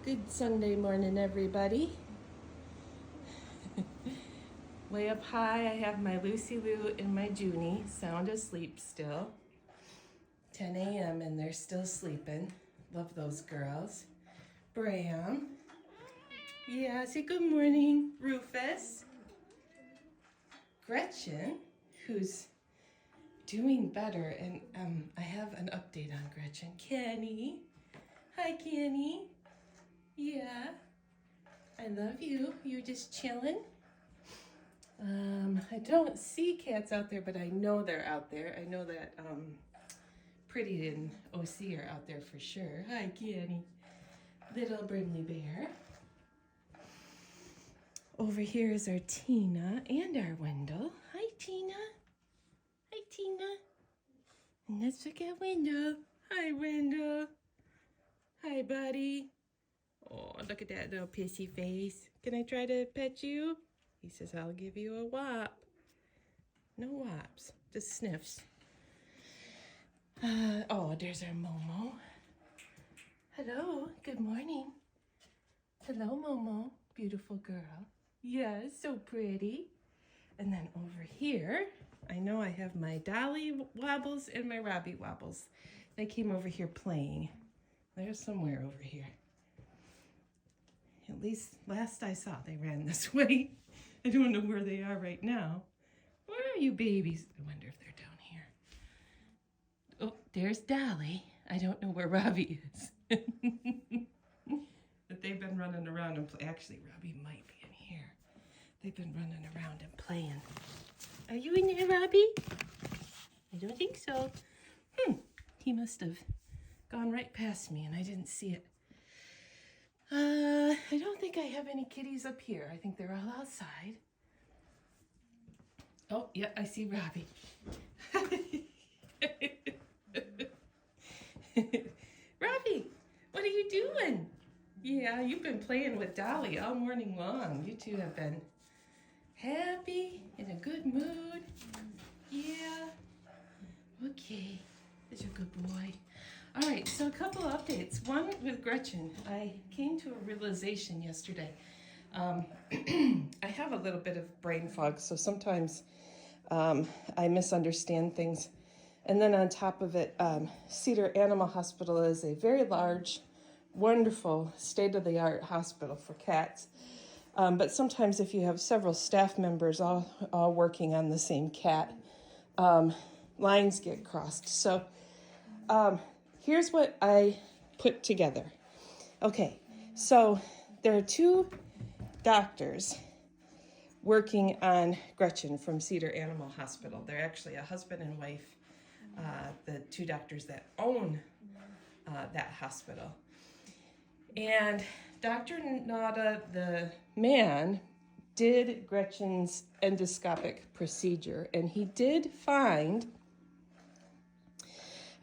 Good Sunday morning, everybody. Way up high, I have my Lucy Lou and my Junie, sound asleep still. 10 a.m. and they're still sleeping. Love those girls. Bram. Yeah, say good morning, Rufus. Gretchen, who's doing better, and I have an update on Gretchen. Kenny. Hi, Kenny. Yeah. I love you. You're just chilling? I don't see cats out there, but I know they're out there. I know that Pretty and OC are out there for sure. Hi, Kenny. Little Brimley Bear. Over here is our Tina and our Wendell. Hi, Tina. Hi, Tina. And let's look at Wendell. Hi, Wendell. Hi, buddy. Oh, look at that little pissy face. Can I try to pet you? He says, I'll give you a whop. No whops, just sniffs. Oh, there's our Momo. Hello, good morning. Hello, Momo, beautiful girl. Yes, so pretty. And then over here, I know I have my Dolly Wobbles and my Robbie Wobbles. They came over here playing. They're somewhere over here. At least last I saw, they ran this way. I don't know where they are right now. Where are you babies? I wonder if they're down here. Oh, there's Dolly. I don't know where Robbie is. But they've been running around and actually, Robbie might be in here. They've been running around and playing. Are you in there, Robbie? I don't think so. He must have gone right past me and I didn't see it. I don't think I have any kitties up here. I think they're all outside. Oh, yeah, I see Robbie. Robbie, what are you doing? Yeah, you've been playing with Dolly all morning long. You two have been happy, in a good mood. Yeah. Okay, that's a good boy. All right, so a couple of updates. One with Gretchen. I came to a realization yesterday. I have a little bit of brain fog, so sometimes I misunderstand things. And then on top of it, Cedar Animal Hospital is a very large, wonderful, state-of-the-art hospital for cats. But sometimes if you have several staff members all working on the same cat, lines get crossed. So here's what I put together. Okay, so there are two doctors working on Gretchen from Cedar Animal Hospital. They're actually a husband and wife, the two doctors that own that hospital. And Dr. Nada, the man, did Gretchen's endoscopic procedure, and he did find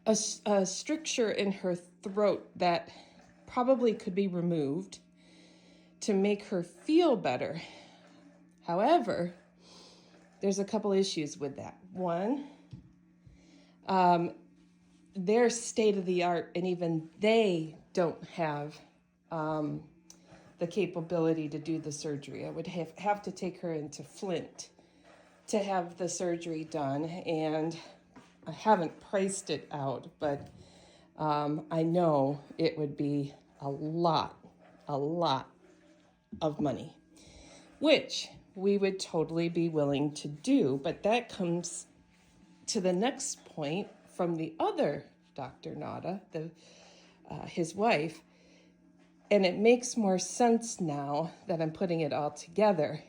a stricture in her throat that probably could be removed to make her feel better. However, there's a couple issues with that. One, they're state-of-the-art, and even they don't have the capability to do the surgery. I would have to take her into Flint to have the surgery done, and I haven't priced it out, but I know it would be a lot of money, which we would totally be willing to do. But that comes to the next point from the other Dr. Nada, his wife, and it makes more sense now that I'm putting it all together,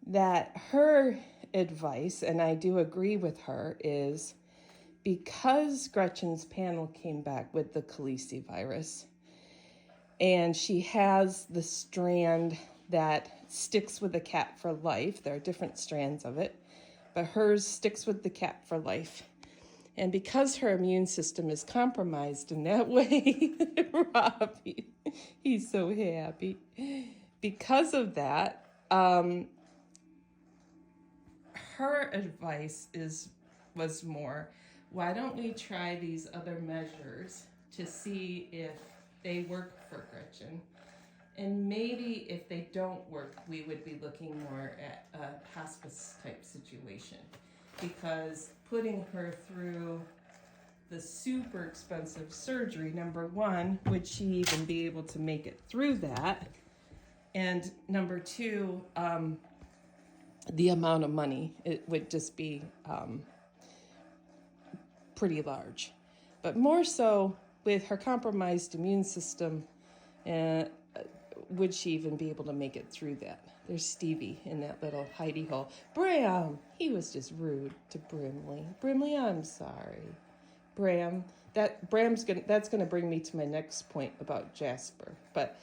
that her advice, and I do agree with her, is because Gretchen's panel came back with the Khaleesi virus, and she has the strand that sticks with the cat for life. There are different strands of it, but hers sticks with the cat for life. And because her immune system is compromised in that way, Robbie, he's so happy. Because of that, her advice was more, why don't we try these other measures to see if they work for Gretchen. And maybe if they don't work, we would be looking more at a hospice type situation, because putting her through the super expensive surgery, number one, would she even be able to make it through that? And number two, the amount of money, it would just be pretty large. But more so with her compromised immune system, would she even be able to make it through that? There's Stevie in that little hidey hole. Bram, he was just rude to Brimley. Brimley, I'm sorry. Bram, that's gonna bring me to my next point about Jasper. But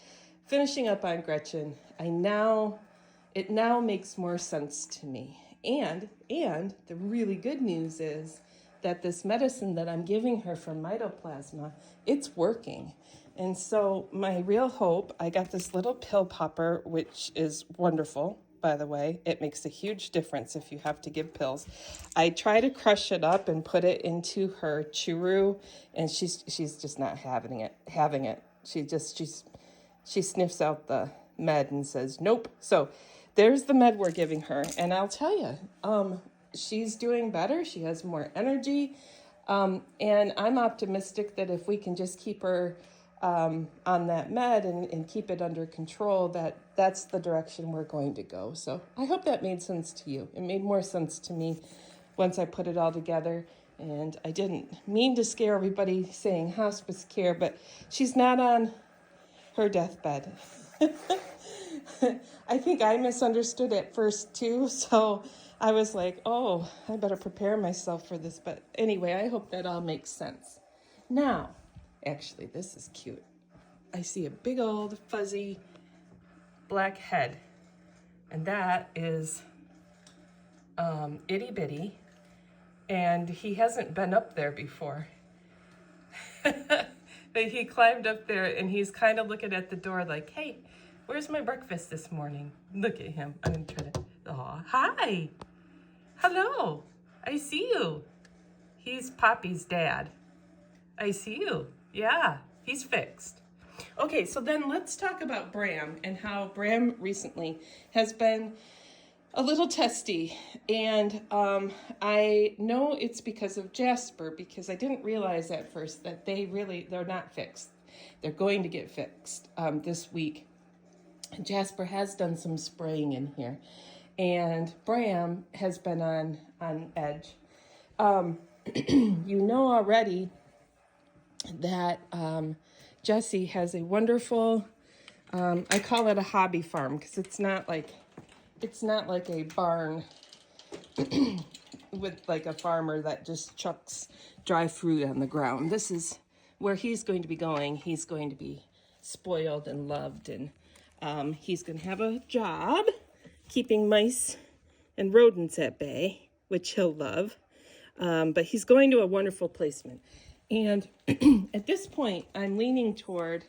finishing up on Gretchen, it now makes more sense to me. And the really good news is that this medicine that I'm giving her for mytoplasma, it's working. And so my real hope, I got this little pill popper, which is wonderful, by the way. It makes a huge difference if you have to give pills. I try to crush it up and put it into her churu, and she's just not having it. She sniffs out the med and says, nope. So there's the med we're giving her. And I'll tell you, she's doing better. She has more energy. And I'm optimistic that if we can just keep her on that med and keep it under control, that's the direction we're going to go. So I hope that made sense to you. It made more sense to me once I put it all together. And I didn't mean to scare everybody saying hospice care, but she's not on her deathbed. I think I misunderstood at first too, so I was like, oh, I better prepare myself for this. But anyway, I hope that all makes sense. Now, actually, this is cute. I see a big old fuzzy black head, and that is itty bitty, and he hasn't been up there before. But he climbed up there, and he's kind of looking at the door like, hey, where's my breakfast this morning? Look at him. I'm going to try to, oh, hi. Hello. I see you. He's Poppy's dad. I see you. Yeah, he's fixed. Okay, so then let's talk about Bram and how Bram recently has been a little testy. And I know it's because of Jasper, because I didn't realize at first that they're not fixed. They're going to get fixed this week. Jasper has done some spraying in here, and Bram has been on edge. You know already that Jessie has a wonderful, I call it a hobby farm, because it's not like a barn with like a farmer that just chucks dry fruit on the ground. This is where he's going to be going. He's going to be spoiled and loved, and he's going to have a job keeping mice and rodents at bay, which he'll love. But he's going to a wonderful placement. And at this point, I'm leaning toward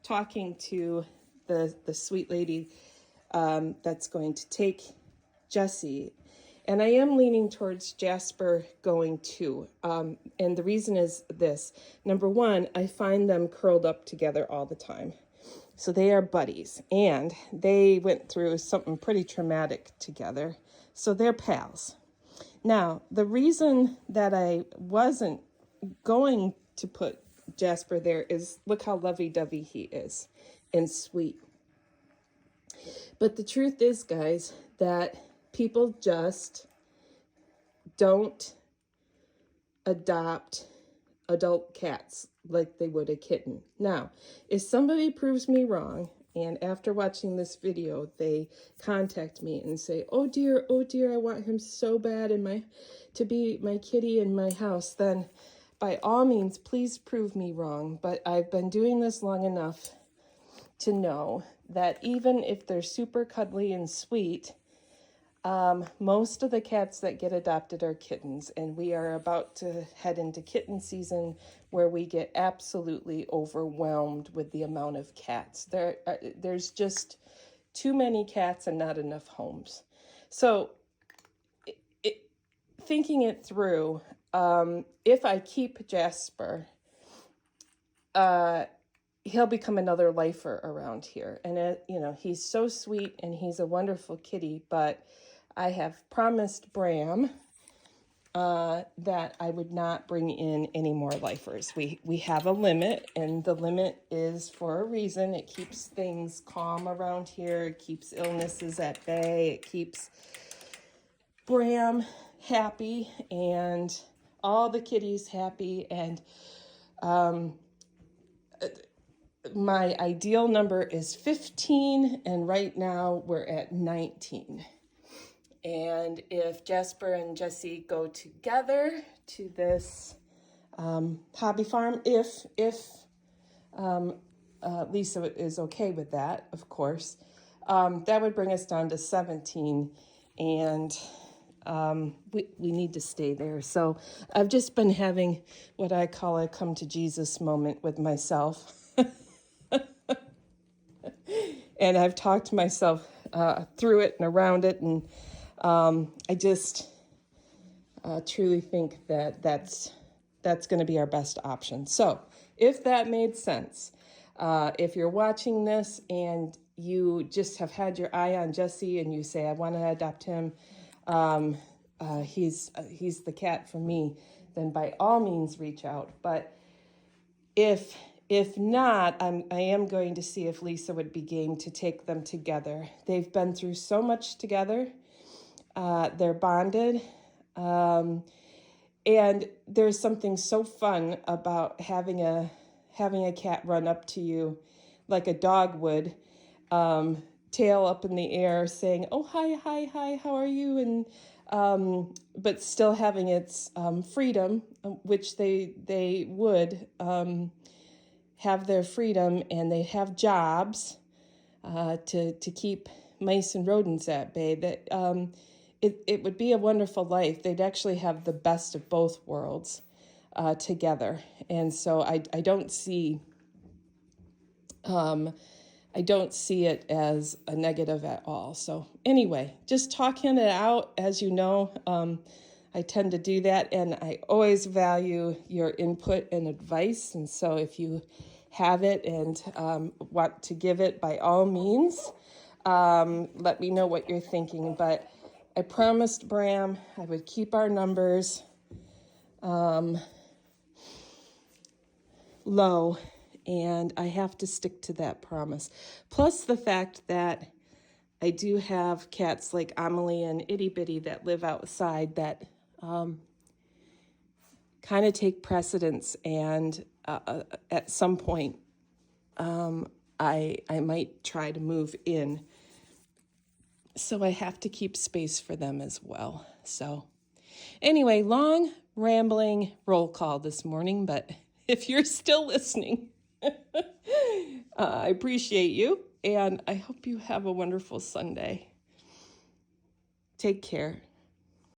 talking to the sweet lady that's going to take Jessie. And I am leaning towards Jasper going too. And the reason is this. Number one, I find them curled up together all the time. So they are buddies, and they went through something pretty traumatic together. So they're pals. Now, the reason that I wasn't going to put Jasper there is look how lovey-dovey he is and sweet. But the truth is, guys, that people just don't adopt adult cats like they would a kitten. Now, if somebody proves me wrong, and after watching this video, they contact me and say, oh dear, I want him so bad to be my kitty in my house, then by all means, please prove me wrong. But I've been doing this long enough to know that even if they're super cuddly and sweet, most of the cats that get adopted are kittens, and we are about to head into kitten season where we get absolutely overwhelmed with the amount of cats. There's just too many cats and not enough homes. So thinking it through, if I keep Jasper, he'll become another lifer around here. And, he's so sweet and he's a wonderful kitty, but I have promised Bram that I would not bring in any more lifers. We have a limit, and the limit is for a reason. It keeps things calm around here. It keeps illnesses at bay. It keeps Bram happy and all the kitties happy. And my ideal number is 15, and right now we're at 19. And if Jasper and Jesse go together to this hobby farm, if Lisa is okay with that, of course, that would bring us down to 17, and we need to stay there. So I've just been having what I call a come to Jesus moment with myself. And I've talked myself through it and around it, and I just truly think that that's going to be our best option. So if that made sense, if you're watching this and you just have had your eye on Jesse and you say, I want to adopt him, he's the cat for me, then by all means reach out. But if not, I am going to see if Lisa would be game to take them together. They've been through so much together. They're bonded. And there's something so fun about having a cat run up to you like a dog would, tail up in the air saying, oh, hi, how are you? And but still having its freedom, which they would have their freedom, and they have jobs to keep mice and rodents at bay. That it would be a wonderful life. They'd actually have the best of both worlds together. And so I don't see it as a negative at all. So anyway, just talking it out, as you know, I tend to do that, and I always value your input and advice. And so if you have it and want to give it, by all means, let me know what you're thinking. But I promised Bram I would keep our numbers low, and I have to stick to that promise. Plus the fact that I do have cats like Amelie and Itty Bitty that live outside that kind of take precedence, and at some point I might try to move in. So I have to keep space for them as well. So anyway, long rambling roll call this morning, but if you're still listening, I appreciate you, and I hope you have a wonderful Sunday. Take care.